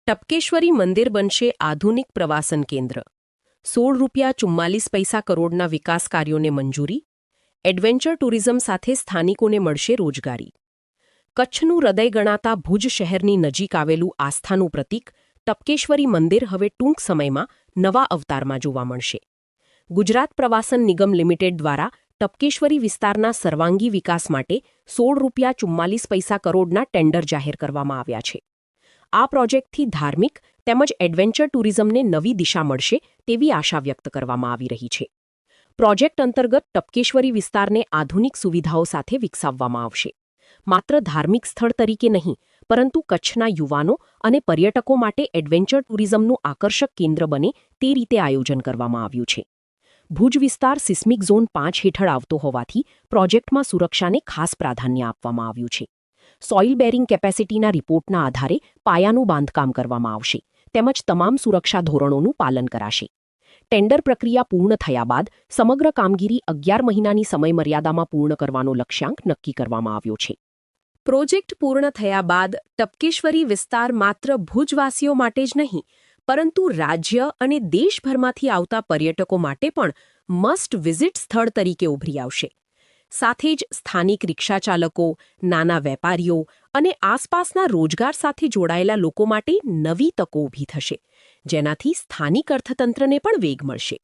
ટપકેશ્વરી મંદિર બનશે આધુનિક પ્રવાસન કેન્દ્ર. ₹16.44 કરોડના વિકાસ કાર્યોને મંજૂરી. એડવેન્ચર ટુરિઝમ સાથે સ્થાનિકોને મળશે રોજગારી. કચ્છનું હૃદય ગણાતા ભુજ શહેરની નજીક આવેલું આસ્થાનું પ્રતીક ટપકેશ્વરી મંદિર હવે ટૂંક સમયમાં નવા અવતારમાં જોવા મળશે. ગુજરાત પ્રવાસન નિગમ લિમિટેડ દ્વારા ટપકેશ્વરી વિસ્તારના સર્વાંગી વિકાસ માટે ₹16.44 કરોડના ટેન્ડર જાહેર કરવામાં આવ્યા છે. આ પ્રોજેક્ટથી ધાર્મિક તેમજ એડવેન્ચર ટુરિઝમને નવી દિશા મળશે તેવી આશા વ્યક્ત કરવામાં આવી રહી છે. પ્રોજેક્ટ અંતર્ગત ટપકેશ્વરી વિસ્તારને આધુનિક સુવિધાઓ સાથે વિકસાવવામાં આવશે. માત્ર ધાર્મિક સ્થળ તરીકે નહીં, પરંતુ કચ્છના યુવાનો અને પર્યટકો માટે એડવેન્ચર ટુરિઝમનું આકર્ષક કેન્દ્ર બને તે રીતે આયોજન કરવામાં આવ્યું છે. ભુજ વિસ્તાર સિસ્મિક ઝોન 5 હેઠળ આવતો હોવાથી પ્રોજેક્ટમાં સુરક્ષાને ખાસ પ્રાધાન્ય આપવામાં આવ્યું છે. સોઇલ બેરિંગ કેપેસિટીના રિપોર્ટના આધારે પાયાનું બાંધકામ કરવામાં આવશે તેમજ તમામ સુરક્ષા ધોરણોનું પાલન કરાશે. ટેન્ડર પ્રક્રિયા પૂર્ણ થયા બાદ સમગ્ર કામગીરી 11 મહિનાની સમયમર્યાદામાં પૂર્ણ કરવાનો લક્ષ્યાંક નક્કી કરવામાં આવ્યો છે. પ્રોજેક્ટ પૂર્ણ થયા બાદ ટપકેશ્વરી વિસ્તાર માત્ર ભુજવાસીઓ માટે જ નહીં, પરંતુ રાજ્ય અને દેશભરમાંથી આવતા પર્યટકો માટે પણ મસ્ટ વિઝિટ સ્થળ તરીકે ઉભરી આવશે. સાથે જ સ્થાનિક રિક્ષા ચાલકો, નાના વેપારીઓ અને આસપાસના રોજગાર સાથે જોડાયેલા લોકો માટે નવી તકો ઊભી થશે, જેનાથી સ્થાનિક અર્થતંત્રને પણ વેગ મળશે.